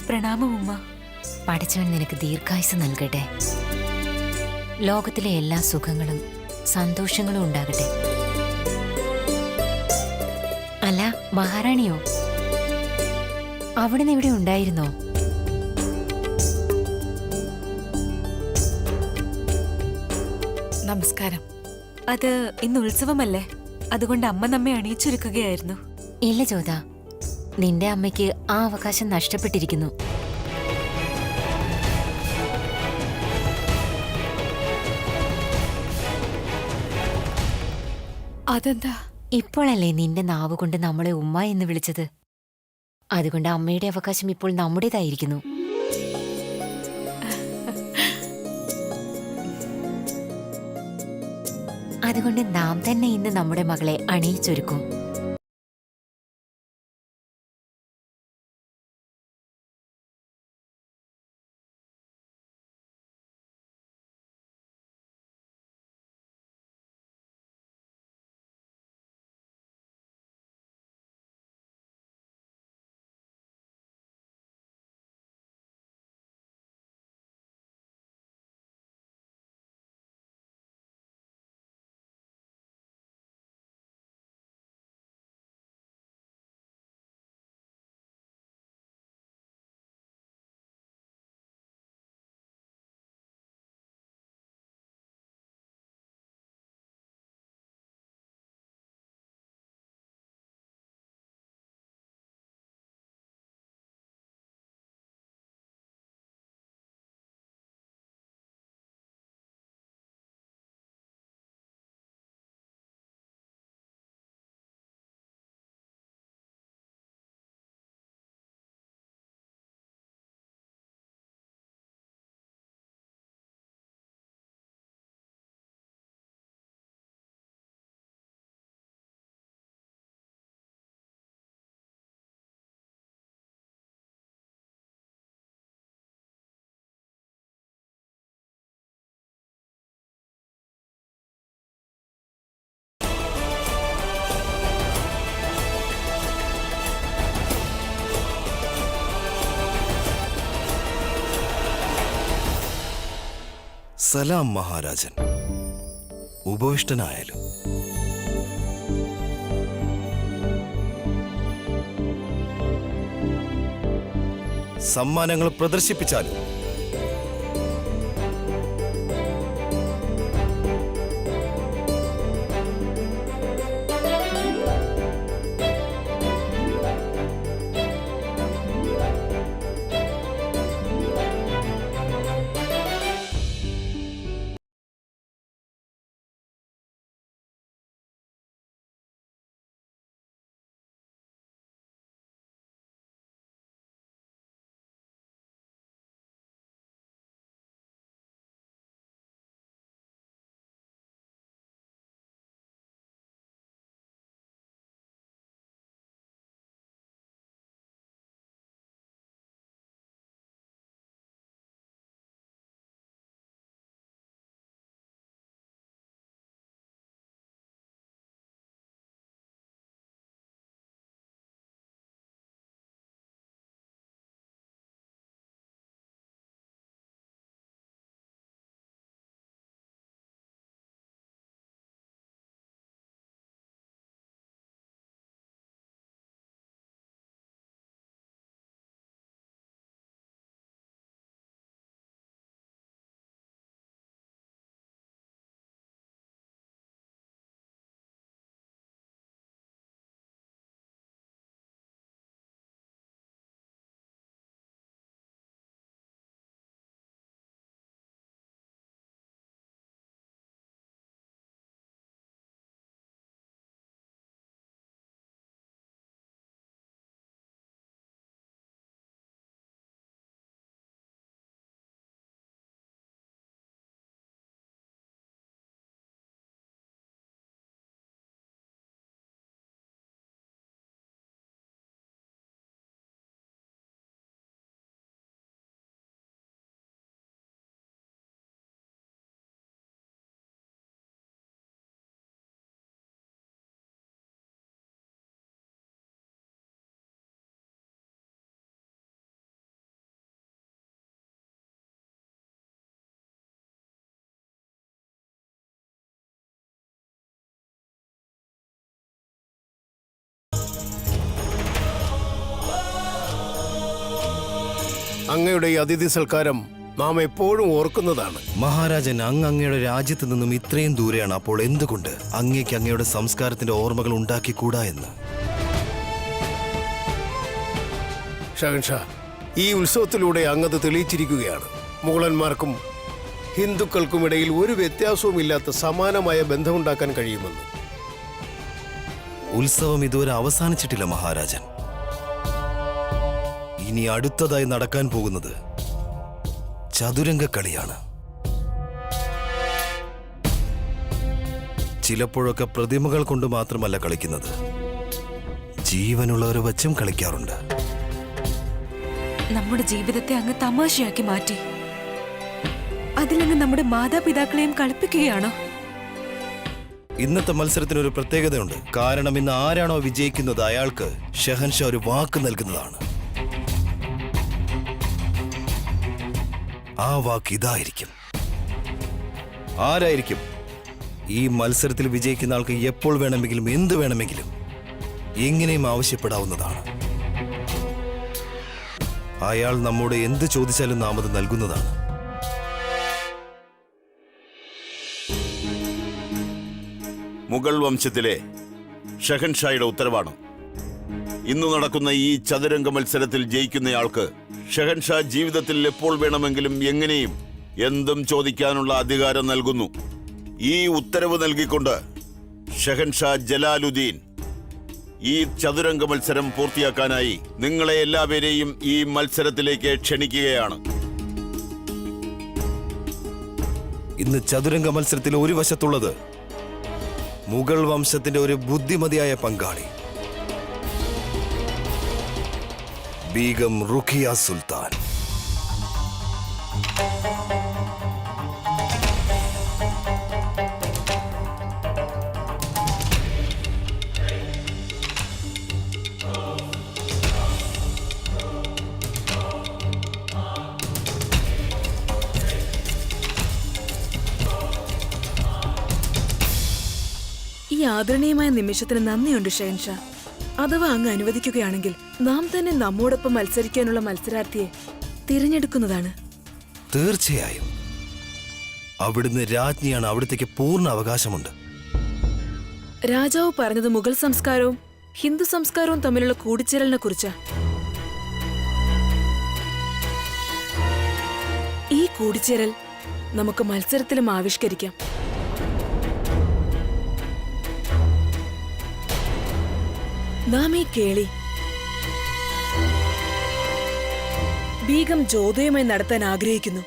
പ്രണാമം ഉമ്മ. പഠിച്ചവൻ നിനക്ക് ദീർഘായുസ് നൽകട്ടെ. ലോകത്തിലെ എല്ലാ സുഖങ്ങളും സന്തോഷങ്ങളും ഉണ്ടാകട്ടെ. അല്ല, മഹാറാണിയോ? അവിടുന്ന് ഇവിടെ ഉണ്ടായിരുന്നോ? നമസ്കാരം. അത് ഇന്ന് ഉത്സവമല്ലേ, അതുകൊണ്ട് അമ്മ നമ്മെ അണിയിച്ചൊരുക്കുകയായിരുന്നു. ഇല്ല ജ്യോത, നിന്റെ അമ്മയ്ക്ക് ആ അവകാശം നഷ്ടപ്പെട്ടിരിക്കുന്നു. അതെന്താ? ഇപ്പോഴല്ലേ നിന്റെ നാവ് കൊണ്ട് നമ്മളെ ഉമ്മ എന്ന് വിളിച്ചത്. അതുകൊണ്ട് അമ്മയുടെ അവകാശം ഇപ്പോൾ നമ്മുടേതായിരിക്കുന്നു. അതുകൊണ്ട് നാം തന്നെ ഇന്ന് നമ്മുടെ മകളെ അണിയിച്ചൊരുക്കും. സലാം മഹാരാജൻ. ഉപവിഷ്ടനായാലും സമ്മാനങ്ങൾ പ്രദർശിപ്പിച്ചാലും അങ്ങയുടെ ഈ അതിഥി സൽക്കാരം നാം എപ്പോഴും ഓർക്കുന്നതാണ്. മഹാരാജൻ, അങ്ങയുടെ രാജ്യത്ത് നിന്നും ഇത്രയും ദൂരെയാണ്. അപ്പോൾ എന്തുകൊണ്ട് അങ്ങേക്ക് അങ്ങയുടെ സംസ്കാരത്തിന്റെ ഓർമ്മകൾ ഉണ്ടാക്കിക്കൂടാ എന്ന്? ഷഹൻഷാ, ഈ ഉത്സവത്തിലൂടെ അങ്ങത് തെളിയിച്ചിരിക്കുകയാണ്. മുഗളന്മാർക്കും ഹിന്ദുക്കൾക്കുമിടയിൽ ഒരു വ്യത്യാസവുമില്ലാത്ത സമാനമായ ബന്ധമുണ്ടാക്കാൻ കഴിയുമെന്ന്. ഉത്സവം ഇതുവരെ അവസാനിച്ചിട്ടില്ല മഹാരാജൻ. ഇനി അടുത്തതായി നടക്കാൻ പോകുന്നത് ചതുരംഗക്കളിയാണ്. ചിലപ്പോഴൊക്കെ പ്രതിമകൾ കൊണ്ട് മാത്രമല്ല കളിക്കുന്നത്, ജീവനുള്ളവരെ വച്ചും കളിക്കാറുണ്ട്. നമ്മുടെ ജീവിതത്തെ അങ്ങ് തമാശയാക്കി മാറ്റി. അതിലങ്ങ് നമ്മുടെ മാതാപിതാക്കളെയും കളിപ്പിക്കുകയാണോ? ഇന്നത്തെ മത്സരത്തിന് ഒരു പ്രത്യേകതയുണ്ട്. കാരണം ഇന്ന് ആരാണോ വിജയിക്കുന്നത് അയാൾക്ക് ഷഹൻഷാ ഒരു വാക്ക് നൽകുന്നതാണ്. ആ വാക്ക് ഇതായിരിക്കും. ആരായിരിക്കും? ഈ മത്സരത്തിൽ വിജയിക്കുന്ന ആൾക്ക് എപ്പോൾ വേണമെങ്കിലും എന്ത് വേണമെങ്കിലും എങ്ങനെയും ആവശ്യപ്പെടാവുന്നതാണ്. അയാൾ നമ്മോട് എന്ത് ചോദിച്ചാലും നാം അത് നൽകുന്നതാണ്. മുഗൾ വംശത്തിലെ ഷഹൻഷായുടെ ഉത്തരവാണ്. ഇന്ന് നടക്കുന്ന ഈ ചതുരംഗ മത്സരത്തിൽ ജയിക്കുന്നയാൾക്ക് ഷഹൻഷാ ജീവിതത്തിൽ എപ്പോൾ വേണമെങ്കിലും എങ്ങനെയും എന്തും ചോദിക്കാനുള്ള അധികാരം നൽകുന്നു. ഈ ഉത്തരവ് നൽകിക്കൊണ്ട് ഷഹൻഷാ ജലാലുദ്ദീൻ ഈ ചതുരംഗ മത്സരം പൂർത്തിയാക്കാനായി നിങ്ങളെ എല്ലാവരെയും ഈ മത്സരത്തിലേക്ക് ക്ഷണിക്കുകയാണ്. ഇന്ന് ചതുരംഗ മത്സരത്തിൽ ഒരു വശത്തുള്ളത് മുഗൾ വംശത്തിന്റെ ഒരു ബുദ്ധിമതിയായ പങ്കാളി ബീഗം റുഖിയ സുൽത്താൻ. ഈ ആദരണീയമായ നിമിഷത്തിന് നന്ദിയുണ്ട് ഷഹൻഷാ. അഥവാ അങ്ങ് അനുവദിക്കുകയാണെങ്കിൽ നാം തന്നെ നമ്മോടൊപ്പം മത്സരിക്കാനുള്ള മത്സരാർത്ഥിയെ തിരഞ്ഞെടുക്കുന്നതാണ്. തീർച്ചയായും. അവിടുന്ന് രാജ്ഞിയാണ്. അവിടത്തേക്ക് പൂർണ്ണ അവകാശമുണ്ട്. രാജാവ് പറഞ്ഞത് മുഗൾ സംസ്കാരവും ഹിന്ദു സംസ്കാരവും തമ്മിലുള്ള കൂടിച്ചേരലിനെ കുറിച്ചാ. ഈ കൂടിച്ചേരൽ നമുക്ക് മത്സരത്തിലും ആവിഷ്കരിക്കാം. നാം ഈ കേളി ബീഗം ജോതയുമായി നടത്താൻ ആഗ്രഹിക്കുന്നു.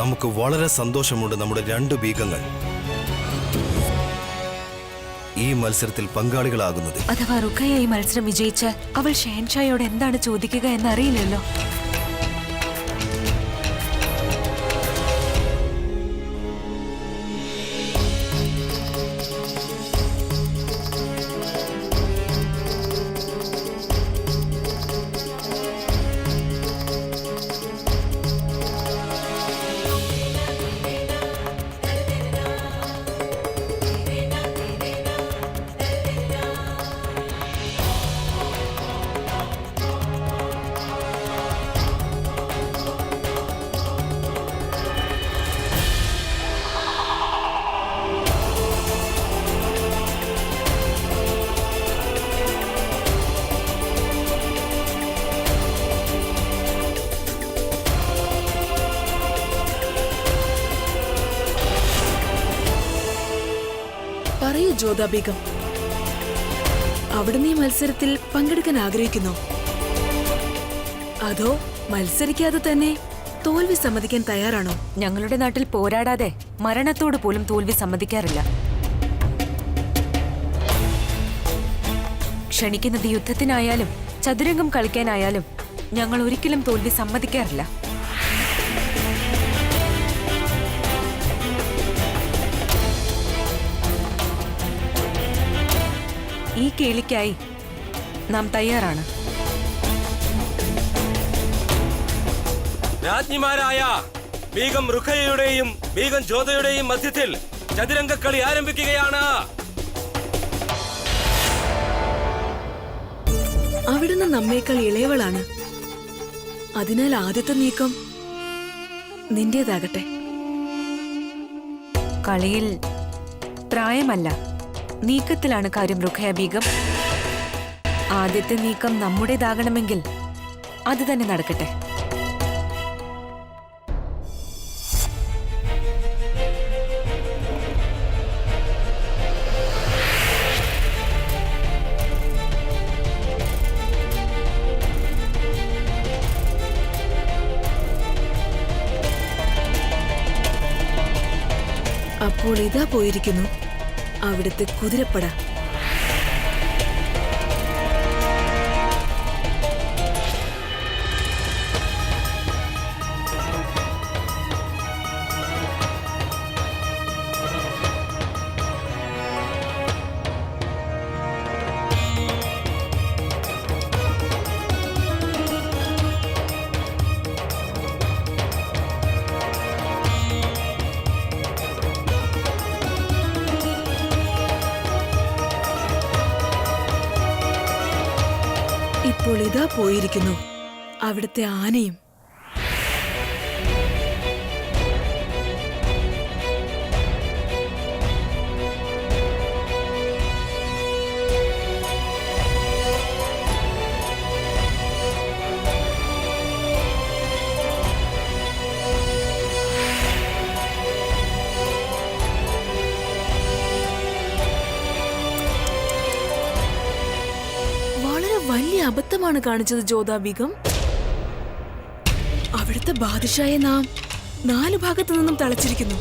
നമുക്ക് വളരെ സന്തോഷമുണ്ട്. നമ്മുടെ രണ്ട് ബീഗങ്ങൾ ഈ മത്സരത്തിൽ പങ്കാളികളാകുന്നത്. അഥവാ റുഖയ ഈ മത്സരം വിജയിച്ചാൽ അവൾ ഷഹൻഷായോട് എന്താണ് ചോദിക്കുക എന്നറിയില്ലല്ലോ. പറയൂ ജോധ ബീഗം, അവിടുന്ന് ഈ മത്സരത്തിൽ പങ്കെടുക്കാൻ ആഗ്രഹിക്കുന്നു? അതോ മത്സരിക്കാതെ തന്നെ തോൽവി സമ്മതിക്കാൻ തയ്യാറാണോ? ഞങ്ങളുടെ നാട്ടിൽ പോരാടാതെ മരണത്തോട് പോലും തോൽവി സമ്മതിക്കാറില്ല. ക്ഷണിക്കുന്നത് യുദ്ധത്തിനായാലും ചതുരംഗം കളിക്കാനായാലും ഞങ്ങൾ ഒരിക്കലും തോൽവി സമ്മതിക്കാറില്ല. ഈ കേളിക്കായി നാം തയ്യാറാണ്. രാജ്ഞിമാരായ ബീഗം റുഖയ്യയുടെയും ബീഗം ജോധയുടെയും മധ്യത്തിൽ ചതുരംഗക്കളി ആരംഭിക്കുകയാണ്. അവിടുന്ന് നമ്മേക്കാൾ ഇളയവളാണ്. അതിനാൽ ആദ്യത്തെ നീക്കം നിന്റേതാകട്ടെ. കളിയിൽ പ്രായമല്ല, നീക്കത്തിലാണ് കാര്യം റുഖയ ബീഗം. ആദ്യത്തെ നീക്കം നമ്മുടേതാകണമെങ്കിൽ അത് തന്നെ നടക്കട്ടെ. അപ്പോൾ ഇതാ പോയിരിക്കുന്നു അവിടുത്തെ കുതിരപ്പട. ഇപ്പോൾ ഇതാ പോയിരിക്കുന്നു അവിടുത്തെ ആനയും. വലിയ അബദ്ധമാണ് കാണിച്ചത് ജോധാ ബീഗം. അവിടുത്തെ ബാദുഷായെ നാം 4 ഭാഗത്തു നിന്നും തളച്ചിരിക്കുന്നു.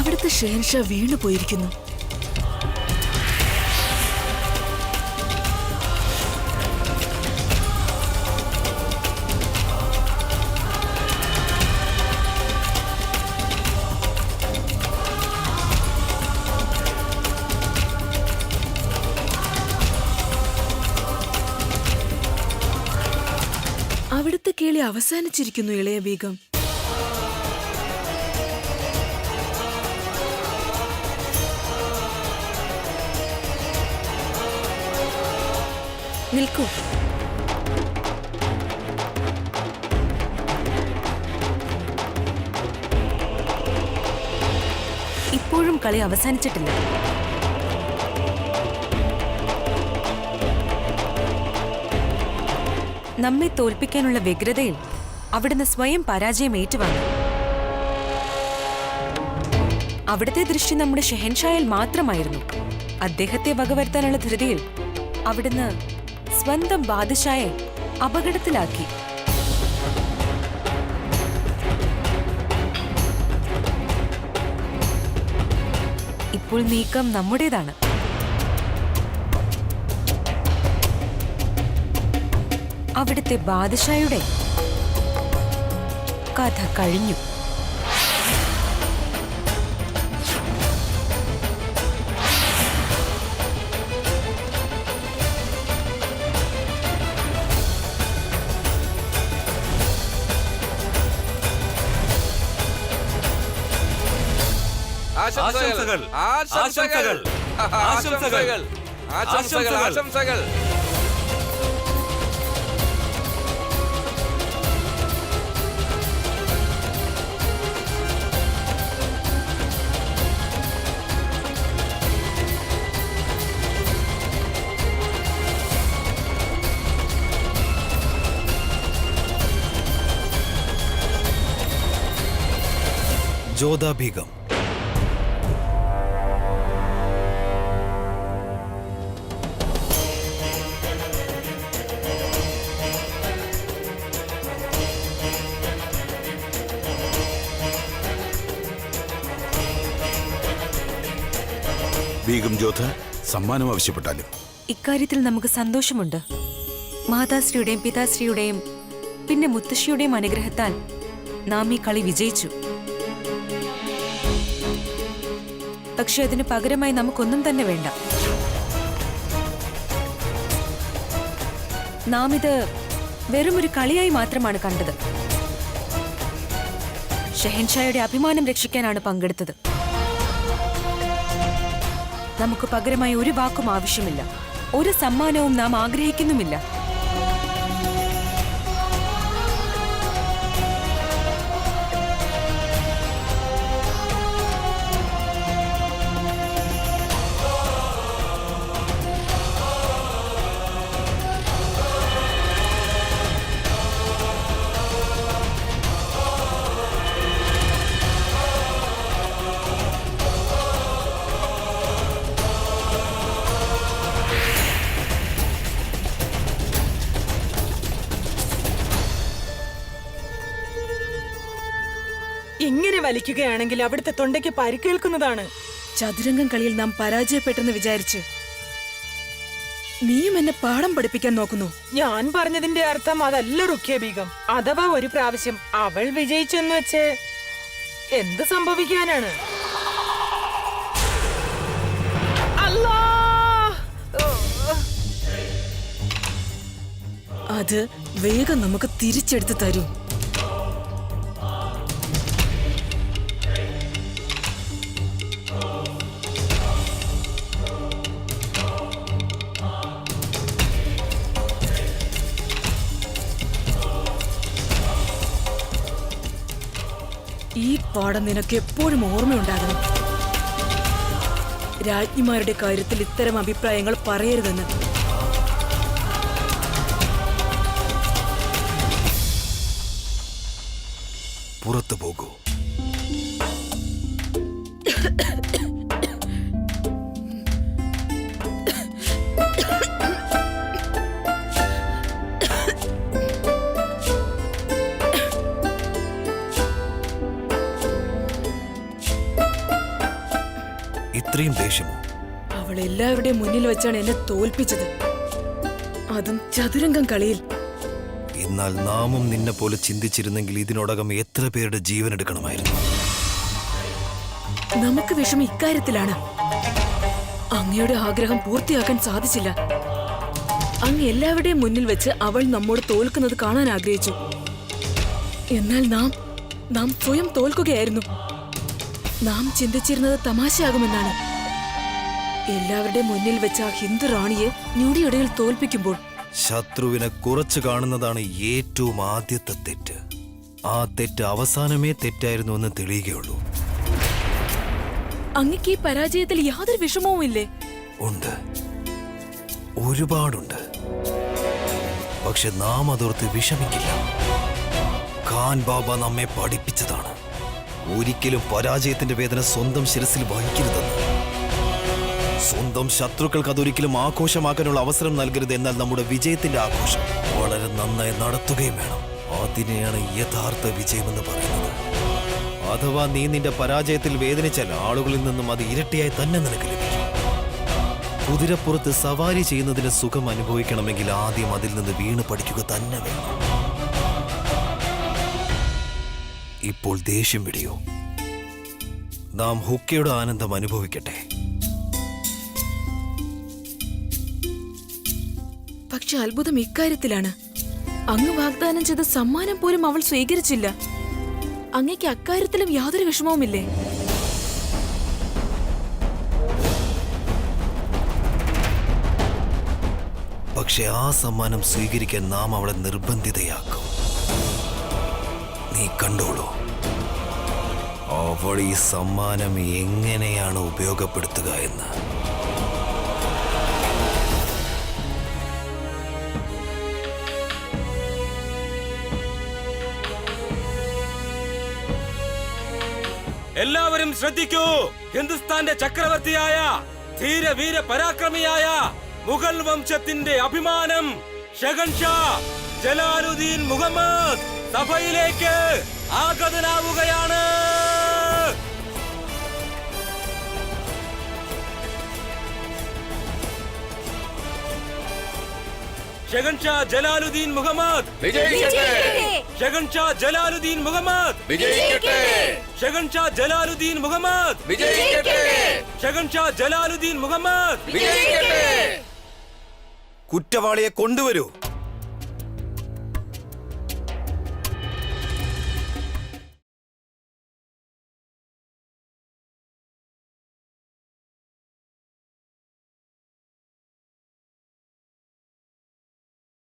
അവിടുത്തെ ഷെഹൻഷാ വീണു പോയിരിക്കുന്നു. അവിടുത്തെ കേളി അവസാനിച്ചിരിക്കുന്നു ഇളയ ബീഗം. നിൽക്കൂ. ഇപ്പോഴും കളി അവസാനിച്ചിട്ടില്ല. നമ്മെ തോൽപ്പിക്കാനുള്ള വ്യഗ്രതയിൽ അവിടുന്ന് സ്വയം പരാജയം ഏറ്റുവാങ്ങി. അവിടുത്തെ ദൃഷ്ടി നമ്മുടെ ഷെഹൻഷായിൽ മാത്രമായിരുന്നു. അദ്ദേഹത്തെ വകവരുത്താനുള്ള ധൃതിയിൽ അവിടുന്ന് സ്വന്തം ബാദുഷായെ അപകടത്തിലാക്കി. ഇപ്പോൾ നീക്കം നമ്മുടേതാണ്. അവിടുത്തെ ബാദുഷായുടെ കഥ കഴിഞ്ഞു. ആശംസകൾ, ആശംസകൾ, ആശംസകൾ, ആശംസകൾ, ആശംസകൾ. ജോധാ ബീഗം. ബീഗം ജോധ സമ്മാനം ആവശ്യപ്പെട്ടാലും ഇക്കാര്യത്തിൽ നമുക്ക് സന്തോഷമുണ്ട്. മാതാശ്രീയുടെയും പിതാശ്രീയുടെയും പിന്നെ മുത്തശ്ശിയുടെയും അനുഗ്രഹത്താൽ നാം ഈ കളി വിജയിച്ചു. പക്ഷെ അതിന് പകരമായി നമുക്കൊന്നും തന്നെ വേണ്ട. നാം ഇത് വെറും ഒരു കളിയായി മാത്രമാണ് കണ്ടത്. ഷെഹൻഷായുടെ അഭിമാനം രക്ഷിക്കാനാണ് പങ്കെടുത്തത്. നമുക്ക് പകരമായി ഒരു വാക്കും ആവശ്യമില്ല, ഒരു സമ്മാനവും നാം ആഗ്രഹിക്കുന്നുമില്ല. ഇങ്ങനെ വലിക്കുകയാണെങ്കിൽ അവിടുത്തെ തൊണ്ടയ്ക്ക് പരിക്കേൽക്കുന്നതാണ്. ചതുരംഗം കളിയിൽ നാം പരാജയപ്പെട്ടെന്ന് വിചാരിച്ച് നീയും എന്നെ പാഠം പഠിപ്പിക്കാൻ നോക്കുന്നു. ഞാൻ പറഞ്ഞതിന്റെ അർത്ഥം അതല്ല റുഖ്യ ബീഗം. അഥവാ ഒരു പ്രാവശ്യം അവൾ വിജയിച്ചെന്ന് വെച്ച് എന്ത് സംഭവിക്കാനാണ്? അല്ലാ! അത് വേഗം നമുക്ക് തിരിച്ചെടുത്ത് തരൂ. ഈ പാഠം നിനക്ക് എപ്പോഴും ഓർമ്മയുണ്ടാകണം. രാജ്ഞിമാരുടെ കാര്യത്തിൽ ഇത്തരം അഭിപ്രായങ്ങൾ പറയരുതെന്ന്. പുറത്തു പോകൂ. ഇത്രയും ദേഷ്യമോ? അവൾ എല്ലാവരുടെയും മുന്നിൽ വെച്ചാണ് എന്നെ തോൽപ്പിച്ചത്, അതും ചതുരംഗം കളിയിൽ. എന്നാൽ നാമും നിന്നെ പോലെ ചിന്തിച്ചിരുന്നെങ്കിൽ ഇതിനോടകം എത്ര പേരുടെ ജീവൻ എടുക്കണമായിരുന്നു. നമുക്ക് വിഷമം ഇക്കാര്യത്തിലാണ്. അങ്ങയുടെ ആഗ്രഹം പൂർത്തിയാക്കാൻ സാധിച്ചില്ല. അങ്ങ് എല്ലാവരുടെയും മുന്നിൽ വെച്ച് അവൾ നമ്മോട് തോൽക്കുന്നത് കാണാൻ ആഗ്രഹിച്ചു. എന്നാൽ നാം സ്വയം തോൽക്കുകയായിരുന്നു. നാം ചിന്തിച്ചിരുന്നത് തമാശയാകുമെന്നാണ്. എല്ലാവരുടെയും മുന്നിൽ വെച്ച് ആ ഹിന്ദു റാണിയെ ഞൊടിയിടയിൽ തോൽപ്പിക്കുമ്പോൾ ശത്രുവിനെ കുറച്ചു കാണുന്നതാണ് ഏറ്റവും ആദ്യത്തെ തെറ്റ്. ആ തെറ്റ് അവസാനമേ തെറ്റായിരുന്നു എന്ന് തെളിയുകയുള്ളൂ. അങ്ങക്ക് ഈ പരാജയത്തിൽ യാതൊരു വിഷമവുമില്ലേ? ഉണ്ട്, ഒരുപാടുണ്ട്. പക്ഷെ നാം അതോർത്ത് വിഷമിക്കില്ല. ഖാൻ ബാബ നമ്മെ പഠിപ്പിച്ചതാണ്, ഒരിക്കലും പരാജയത്തിന്റെ വേദന സ്വന്തം ശിരസിൽ വഹിക്കരുതെന്ന്. സ്വന്തം ശത്രുക്കൾക്ക് അതൊരിക്കലും ആഘോഷമാക്കാനുള്ള അവസരം നൽകരുത്. എന്നാൽ നമ്മുടെ വിജയത്തിന്റെ ആഘോഷം വളരെ നന്നായി നടത്തുകയും വേണം. അതിനെയാണ് യഥാർത്ഥ വിജയമെന്ന് പറയുന്നത്. അഥവാ നീ നിന്റെ പരാജയത്തിൽ വേദനിച്ചാൽ ആളുകളിൽ നിന്നും അത് ഇരട്ടിയായി തന്നെ നിനക്ക് ലഭിക്കും. കുതിരപ്പുറത്ത് സവാരി ചെയ്യുന്നതിന് സുഖം അനുഭവിക്കണമെങ്കിൽ ആദ്യം അതിൽ നിന്ന് വീണ് പഠിക്കുക തന്നെ വേണം. ഇപ്പോൾ ദേഷ്യം വിടിയോ? നാം ഹുക്കയുടെ ആനന്ദം അനുഭവിക്കട്ടെ. പക്ഷെ അത്ഭുതം ഇക്കാര്യത്തിലാണ്. അങ്ങ് വാഗ്ദാനം ചെയ്ത സമ്മാനം പോലും അവൾ സ്വീകരിച്ചില്ല. അങ്ങയ്ക്ക് അക്കാര്യത്തിലും യാതൊരു വിഷമവുമില്ലേ? പക്ഷെ ആ സമ്മാനം സ്വീകരിക്കാൻ നാം അവളെ നിർബന്ധിതയാക്കും. നീ കണ്ടോളൂ, അവൾ ഈ സമ്മാനം എങ്ങനെയാണ് ഉപയോഗപ്പെടുത്തുക എന്ന്. എല്ലാവരും ശ്രദ്ധിക്കൂ. ഹിന്ദുസ്ഥാന്റെ ചക്രവർത്തിയായ ധീരവീര പരാക്രമിയായ മുഗൾ വംശത്തിന്റെ അഭിമാനം ഷഹൻഷാ ജലാലുദ്ദീൻ മുഹമ്മദ് സഭയിലേക്ക് ആഗതനാവുകയാണ്. ഷഹൻഷാ ജലാലുദ്ദീൻ മുഹമ്മദ് വിജയിക്കട്ടെ! ഷഹൻഷാ ജലാലുദ്ദീൻ മുഹമ്മദ് വിജയിക്കട്ടെ! ഷഹൻഷാ ജലാലുദ്ദീൻ മുഹമ്മദ് വിജയിക്കട്ടെ! ഷെഹൻഷാ ജലാലുദ്ദീൻ മുഹമ്മദ്. കുറ്റവാളിയെ കൊണ്ടുവരൂ.